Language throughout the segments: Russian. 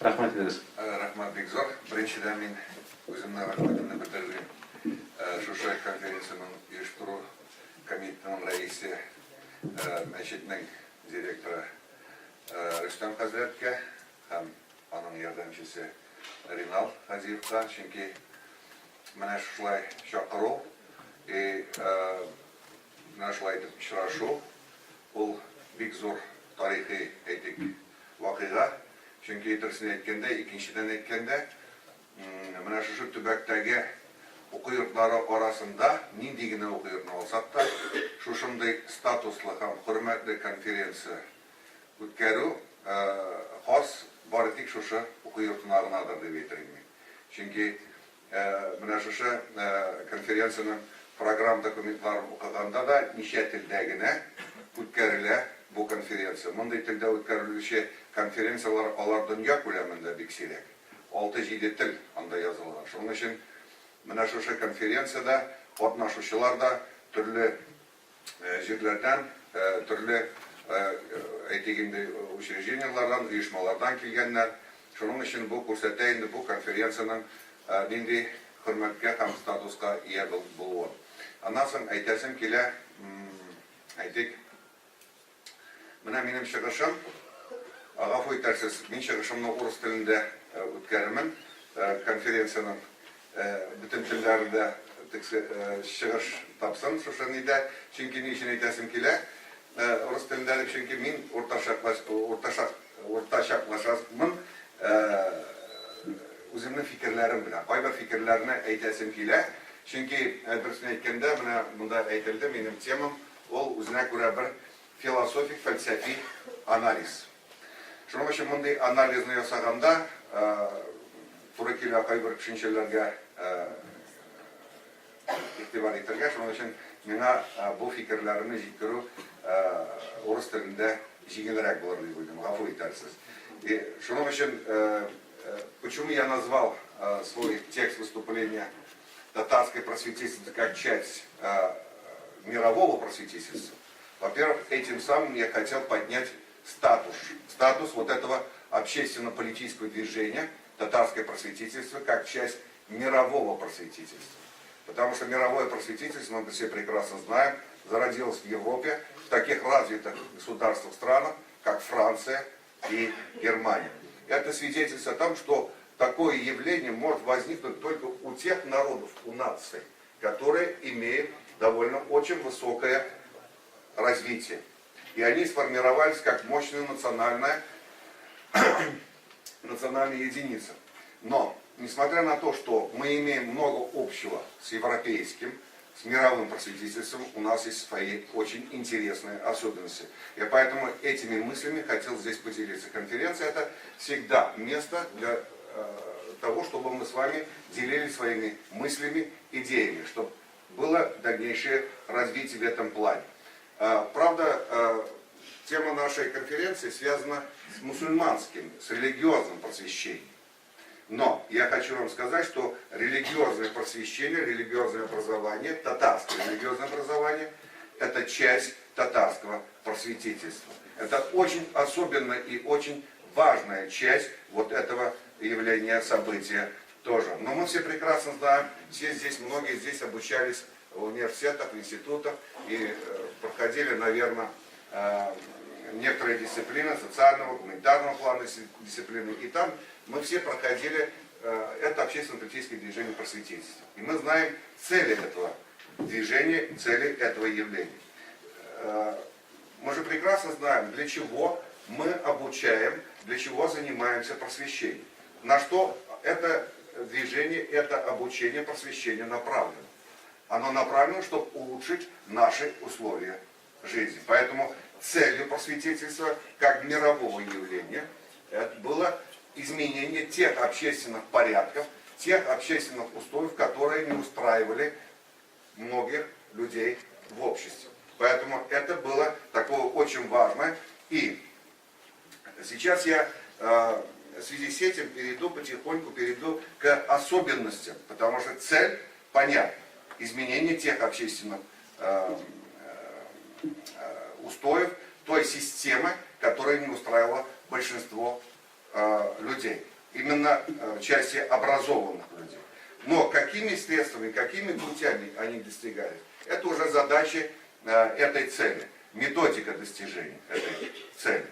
Рахмат ederiz. Рахмат Бекзор. Біріншіден мен өзімнің рахметімді білдіргім. Шушы конференцияның ұйыштыру комитетінің рәисі, мәчетінің директоры Рүстем Хазіретке һәм аның ярдәмчесе Ринал Хазиевқа, чөнки менә шулай чакыру менә шулай итеп очрашу ул бик зур тарихи әйтик вакыйга. Чөнки иттерсен әйткәндә, икенчедән әйткәндә, менә шушы төбәктәге уку йортлары арасында нинди генә уку йортны алсак та, шушындый статуслы һәм хөрмәтле конференция үткәрү хас бары тик шушы уку йортына гынадыр дип әйтергә мин. Чөнки менә шушы конференциянең программа документларын укыганда да ничә телдә генә үткәрелә бу конференция. Мондый телдә үткәрелүче конференциялар алар дөнья күләмендә бик сирәк. 6-7 тел анда язылган. Шуның өчен менә шушы конференцияда катнашучылар да төрле җирләрдән, төрле әйтик инде учреждениялардан, оешмалардан килгәннәр. Шуның өчен бу күрсәтә инде бу конференциянең нинди хөрмәткә һәм статуска ия булуын. Аннан соң әйтәсем килә, әйтик, менә минем чыгышым, гафу итәрсез, мин чыгышымны урыс телендә үткәрәмен, конференциянең бөтен телләрендә чыгыш тапсын шушы нидә, чөнки ни өчен әйтәсем килә, урыс телендә, чөнки мин уртачаклашасым үземнең фикерләрем белән, кайбер фикерләрне әйтәсем килә, чөнки әйтерсен әйткәндә, менә монда әйтелде, минем темам ул үзенә күрә бер философик, фәлсәфи анализ. Шуның өчен мондый анализны ясаганда, туры килә кайбер төшенчәләргә игътибар итәргә, шуның өчен миңа бу фикерләрне җиткерү урыс телендә җиңелрәк булыр дип уйлыйм, гафу итәрсез. Шуның өчен почему я назвал свой текст выступления татарской просветительства как часть мирового просветительства? Во-первых, этим самым я хотел поднять статус вот этого общественно-политического движения татарское просветительство как часть мирового просветительства. Потому что мировое просветительство, мы все прекрасно знаем, зародилось в Европе, в таких развитых государствах, странах, как Франция и Германия. Это свидетельство о том, что такое явление может возникнуть только у тех народов, у наций, которые имеют довольно очень высокое развитие. И они сформировались как мощная национальная единица. Но, несмотря на то, что мы имеем много общего с европейским, с мировым просветительством, у нас есть свои очень интересные особенности. Я поэтому этими мыслями хотел здесь поделиться. Конференция — это всегда место для того, чтобы мы с вами делились своими мыслями, идеями, чтобы было дальнейшее развитие в этом плане. Правда, тема нашей конференции связана с мусульманским, с религиозным просвещением. Но я хочу вам сказать, что религиозное просвещение, религиозное образование, татарское религиозное образование — это часть татарского просветительства. Это очень особенная и очень важная часть вот этого явления, события тоже. Но мы все прекрасно знаем, все здесь, многие здесь обучались в университетах, в институтах и проходили, наверное, некоторые дисциплины социального, гуманитарного плана дисциплины. И там мы все проходили это общественно-политическое движение просветительства. И мы знаем цели этого движения, цели этого явления. Мы же прекрасно знаем, для чего мы обучаем, для чего занимаемся просвещением. На что это движение, это обучение, просвещение направлено. Оно направлено, чтобы улучшить наши условия жизни. Поэтому целью просветительства, как мирового явления, это было изменение тех общественных порядков, тех общественных устоев, которые не устраивали многих людей в обществе. Поэтому это было такое очень важное. И сейчас я в связи с этим потихоньку перейду к особенностям, потому что цель понятна. Изменение тех общественных устоев, той системы, которая не устраивала большинство людей, именно в части образованных людей. Но какими средствами, какими путями они достигают, это уже задачи этой цели, методика достижения этой цели.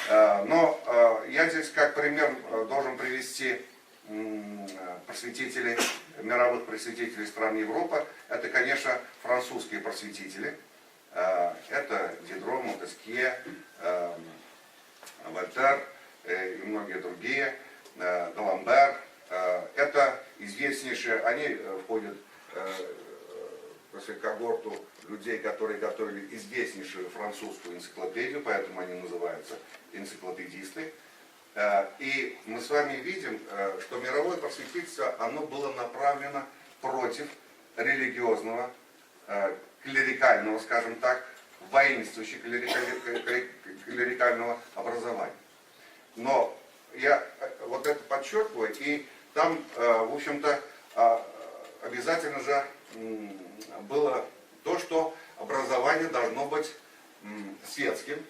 Но я здесь как пример должен привести просветителей, мировых просветителей стран Европы. Это, конечно, французские просветители. Это Дидро, Монтескье, Вольтер и многие другие, Даламбер. Это известнейшие, они входят в когорту людей, которые готовили известнейшую французскую энциклопедию, поэтому они называются энциклопедисты. И мы с вами видим, что мировое просветительство, оно было направлено против религиозного, клерикального, скажем так, воинствующего клерикального образования. Но я вот это подчеркиваю, и там, в общем-то, обязательно же было то, что образование должно быть светским.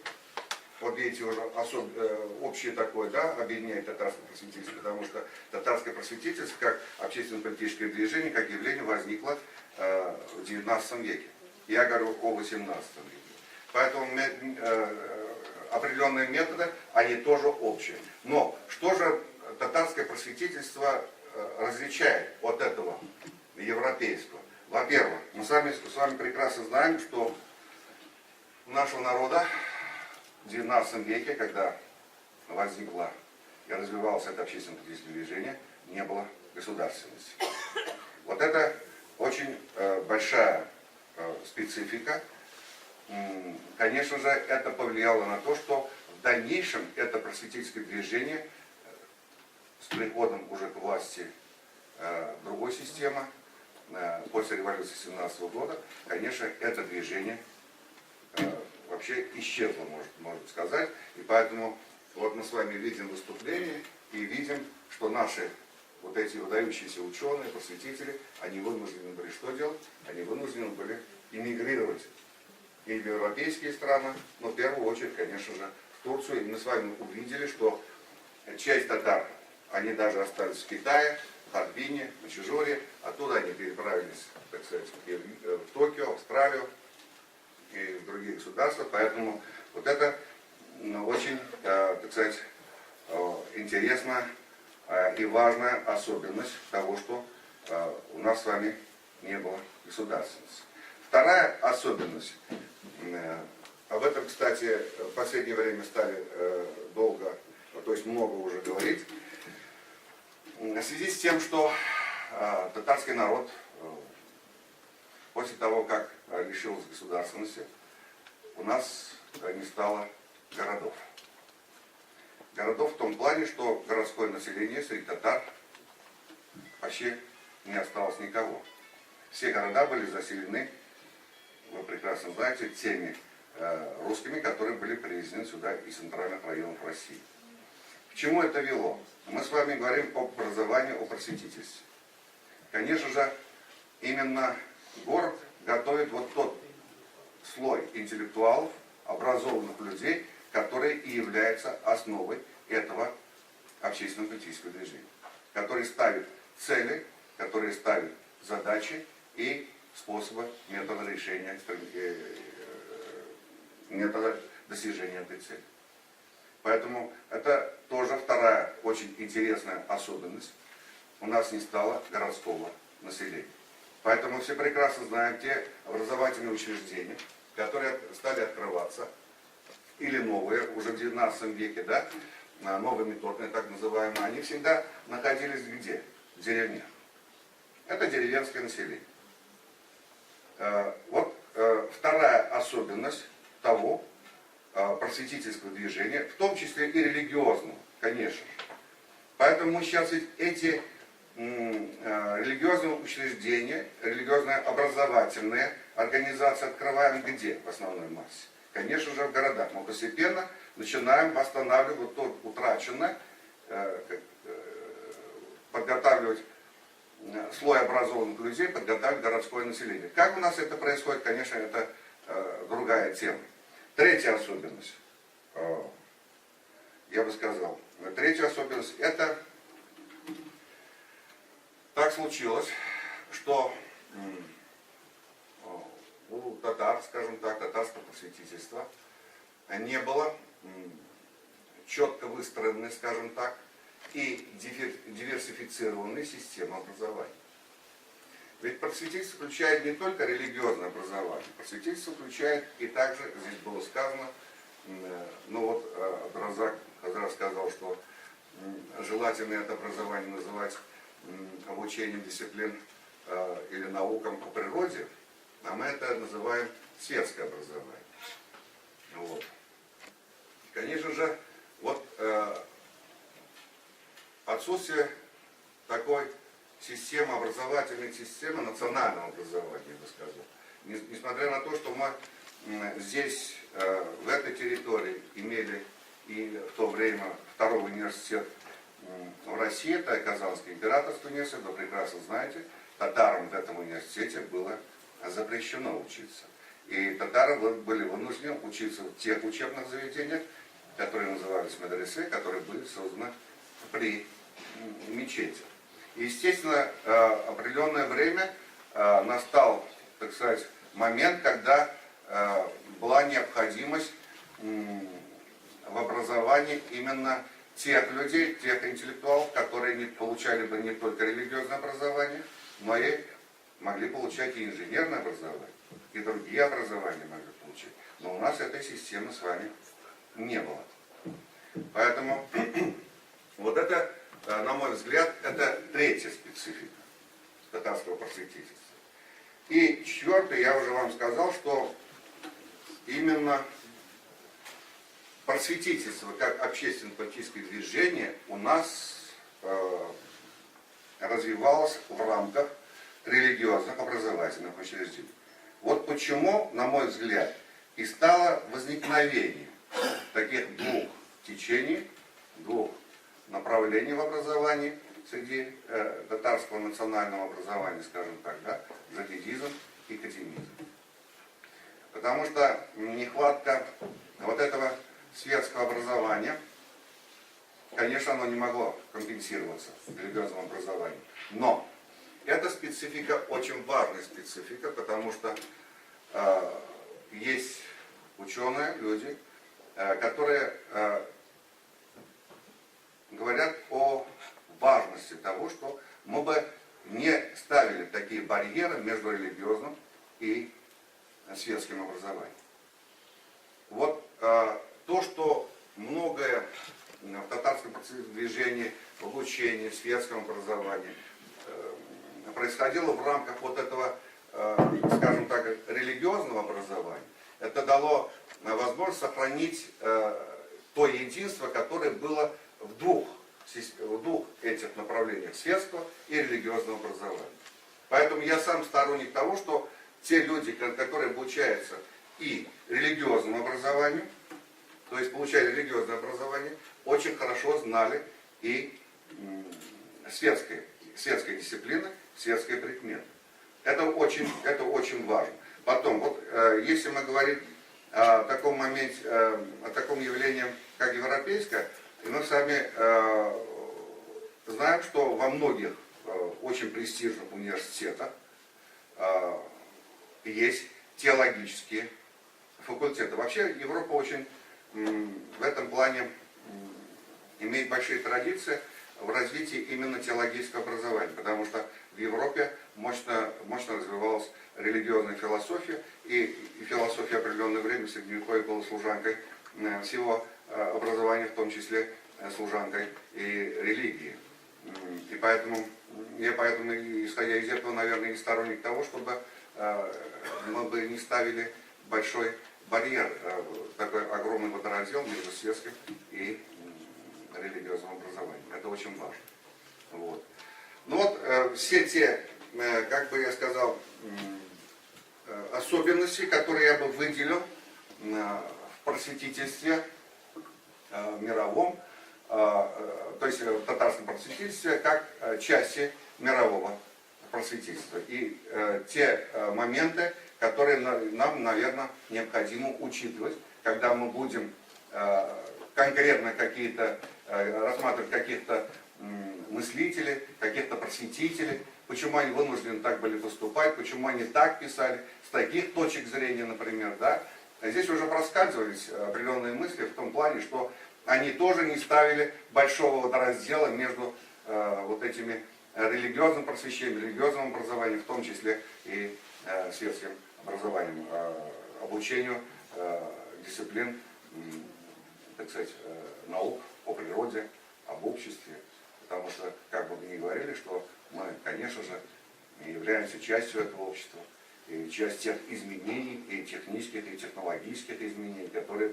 Вот видите, уже общее такое, да, объединяет татарское просветительство, потому что татарское просветительство, как общественно-политическое движение, как явление, возникло в XIX веке. Я говорю о XVIII веке. Поэтому определенные методы, они тоже общие. Но что же татарское просветительство различает от этого европейского? Во-первых, мы с вами прекрасно знаем, что у нашего народа в XIX веке, когда возникло и развивалось это общественно-политическое движение, не было государственности. Вот это очень большая специфика. Конечно же, это повлияло на то, что в дальнейшем это просветительское движение с приходом уже к власти другой системы, после революции 17 года, конечно, это движение вообще исчезло, можно сказать. И поэтому вот мы с вами видим выступление и видим, что наши вот эти выдающиеся ученые, просветители, они вынуждены были что делать? Они вынуждены были эмигрировать и в европейские страны, но в первую очередь, конечно же, в Турцию. И мы с вами увидели, что часть татар, они даже остались в Китае, в Харбине, на Чижоре, оттуда они переправились, так сказать, в Токио, в Австралию и в другие государства. Поэтому вот это очень, так сказать, интересная и важная особенность того, что у нас с вами не было государственности. Вторая особенность, об этом, кстати, в последнее время стали долго, то есть много уже говорить, в связи с тем, что татарский народ после того, как лишился государственности, у нас не стало городов. Городов в том плане, что городское население среди татар вообще не осталось никого. Все города были заселены, вы прекрасно знаете, теми русскими, которые были привезены сюда из центральных районов России. К чему это вело? Мы с вами говорим об образовании, о просветительстве. Конечно же, именно город готовит вот тот слой интеллектуалов, образованных людей, который и является основой этого общественно-политического движения, который ставит цели, который ставит задачи и способы, методы решения, метода достижения этой цели. Поэтому это тоже вторая очень интересная особенность. У нас не стало городского населения. Поэтому все прекрасно знаем те образовательные учреждения, которые стали открываться, или новые, уже в XIX веке, да, новые методные, так называемые, они всегда находились где? В деревнях. Это деревенское население. Вот вторая особенность того просветительского движения, в том числе и религиозного, конечно же. Поэтому мы сейчас ведь эти религиозные учреждения, религиозно-образовательные организации открываем где в основной массе? Конечно же в городах. Мы постепенно начинаем восстанавливать вот то утраченное, подготавливать слой образованных людей, подготавливать городское население. Как у нас это происходит, конечно, это другая тема. Третья особенность, я бы сказал, Третья особенность – это так случилось, что у татар, скажем так, татарского просветительства не было четко выстроенной, скажем так, и диверсифицированной системы образования. Ведь просветительство включает не только религиозное образование, просветительство включает и также, здесь было сказано, ну вот Абдразак Хазрат сказал, что желательно это образование называть обучением дисциплин или наукам по природе, а мы это называем светское образование. Вот. Конечно же, вот отсутствие такой системы, образовательной системы национального образования, я бы сказал. Несмотря на то, что мы здесь, в этой территории, имели и в то время второй университет в России, это Казанский императорский университет, вы прекрасно знаете, татарам в этом университете было запрещено учиться. И татары были вынуждены учиться в тех учебных заведениях, которые назывались медресе, которые были созданы при мечети. Естественно, определенное время настал, так сказать, момент, когда была необходимость в образовании именно тех людей, тех интеллектуалов, которые не получали бы не только религиозное образование, но и могли получать и инженерное образование, и другие образования могли получить. Но у нас этой системы с вами не было. Поэтому вот это, на мой взгляд, это третья специфика татарского просветительства. И четвертое, я уже вам сказал, что именно просветительство как общественно-политическое движение у нас развивалось в рамках религиозных образовательных учреждений. Вот почему, на мой взгляд, и стало возникновение таких двух течений, двух направлений в образовании среди татарского национального образования, скажем так, да, джадидизм и катемизм. Потому что нехватка вот этого светского образования, конечно, оно не могло компенсироваться религиозным образованием. Но эта специфика очень важная специфика, потому что есть ученые, люди, которые говорят о важности того, что мы бы не ставили такие барьеры между религиозным и светским образованием. Вот то, что многое в татарском движении, в обучении, в светском образовании происходило в рамках вот этого, скажем так, религиозного образования, это дало возможность сохранить то единство, которое было в двух этих направлениях, светского и религиозного образования. Поэтому я сам сторонник того, что те люди, которые обучаются и религиозному образованию, то есть получали религиозное образование, очень хорошо знали и светской дисциплины, светской предметы. Это очень важно. Потом, вот если мы говорим о таком моменте, о таком явлении, как европейское, мы с вами знаем, что во многих очень престижных университетах есть теологические факультеты. Вообще Европа очень в этом плане имеет большие традиции в развитии именно теологического образования, потому что в Европе мощно развивалась религиозная философия, и философия определенное время в Средневековье была служанкой всего образования, в том числе служанкой и религии. И поэтому, исходя из этого, наверное, и сторонник того, чтобы мы бы не ставили большой барьер, такой огромный водораздел между светским и религиозным образованием. Это очень важно. Вот. Ну вот все те, как бы я сказал, особенности, которые я бы выделил в просветительстве мировом, то есть в татарском просветительстве, как части мирового просветительства. И те моменты, которые нам, наверное, необходимо учитывать, когда мы будем конкретно какие-то рассматривать каких-то мыслителей, каких-то просветителей, почему они вынуждены так были поступать, почему они так писали, с таких точек зрения, например, да. Здесь уже проскальзывались определенные мысли в том плане, что они тоже не ставили большого вот раздела между вот этими религиозным просвещением, религиозным образованием, в том числе и светским образованием, обучению дисциплин, так сказать, наук о природе, об обществе. Потому что, как бы вы ни говорили, что мы, конечно же, являемся частью этого общества, и часть тех изменений, и технических, и технологических изменений, которые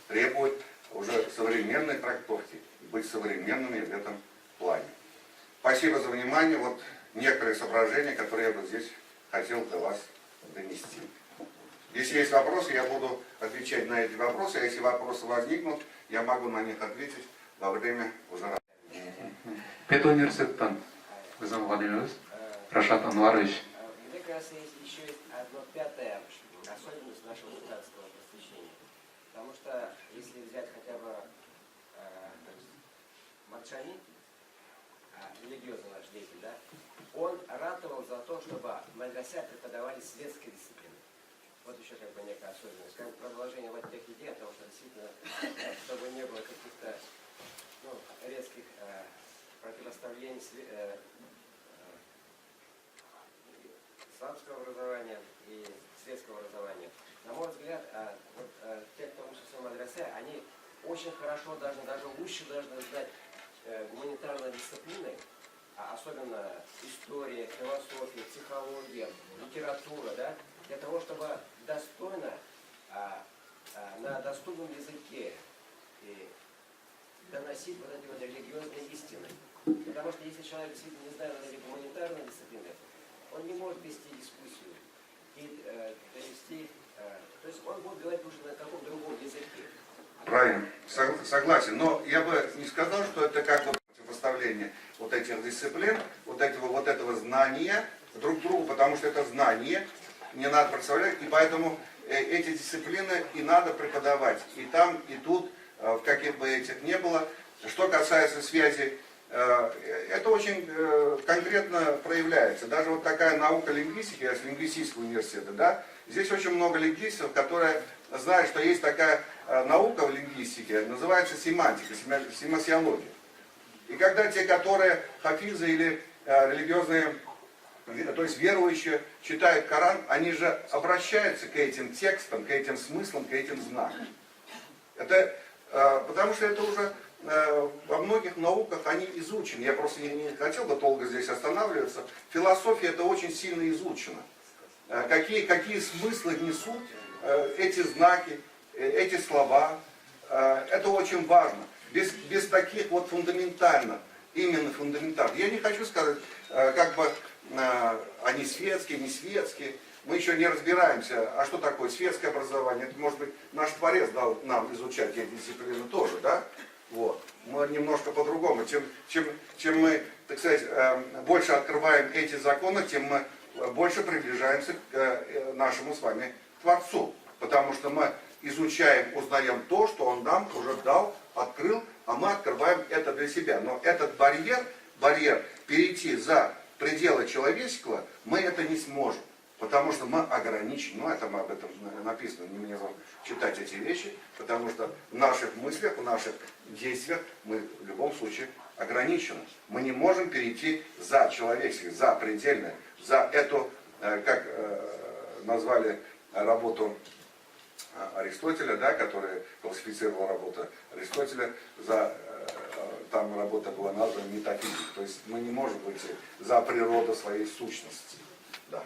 требуют уже современной трактовки, быть современными в этом плане. Спасибо за внимание. Вот некоторые соображения, которые я бы здесь хотел до вас донести. Если есть вопросы, я буду отвечать на эти вопросы, а если вопросы возникнут, я могу на них ответить во время уже работы. Педуниверситеттен біздің Владимирович Рашат Анварович. Мне кажется, еще есть одно пятое особенность нашего государственного просвещения. Потому что, если взять хотя бы Марчани, религиозный наш деятель, да, он ратовал за то, чтобы в медресе преподавали светские дисциплины. Вот еще как бы некая особенность. Как бы продолжение вот тех идей, потому что действительно, чтобы не было каких-то резких противоставлений исламского образования и светского образования. На мой взгляд, те, кто учится в медресе, они очень хорошо, даже лучше должны знать гуманитарные дисциплины, особенно история, философия, психология, литература, да, для того, чтобы достойно, на доступном языке доносить вот эти вот религиозные истины. Потому что если человек действительно не знает гуманитарной дисциплины, он не может вести дискуссию и довести, то есть он будет говорить уже на каком-то другом языке. Правильно, согласен. Но я бы не сказал, что это как бы противопоставление вот этих дисциплин, вот этого знания друг другу, потому что это знание не надо представлять, и поэтому эти дисциплины и надо преподавать. И там, и тут, в каких бы этих не было. Что касается связи, это очень конкретно проявляется. Даже вот такая наука лингвистики, я с лингвистического университета, да, здесь очень много лингвистов, которые знают, что есть такая наука в лингвистике, называется семантика, семасиология. И когда те, которые хафизы или религиозные, то есть верующие, читают Коран, они же обращаются к этим текстам, к этим смыслам, к этим знакам. Это, потому что это уже во многих науках они изучены. Я просто не хотел бы долго здесь останавливаться. Философия это очень сильно изучена. Какие смыслы несут эти знаки, эти слова. Это очень важно. Без таких вот фундаментально, именно фундаментально. Я не хочу сказать, как бы они светские, не светские. Мы еще не разбираемся, а что такое светское образование. Это, может быть, наш Творец дал нам изучать эти дисциплины тоже, да? Вот. Мы немножко по-другому. Чем мы, так сказать, больше открываем эти законы, тем мы больше приближаемся к нашему с вами Творцу. Потому что мы изучаем, узнаем то, что Он нам уже дал, открыл, а мы открываем это для себя. Но этот барьер перейти за пределы человеческого, мы это не сможем. Потому что мы ограничены, это об этом написано, не мне вам читать эти вещи, потому что в наших мыслях, в наших действиях мы в любом случае ограничены. Мы не можем перейти за человеческое, за предельное, за эту, как назвали работу Аристотеля, да, который классифицировал работу Аристотеля, там работа была названа метафизика. То есть мы не можем выйти за природу своей сущности. Да.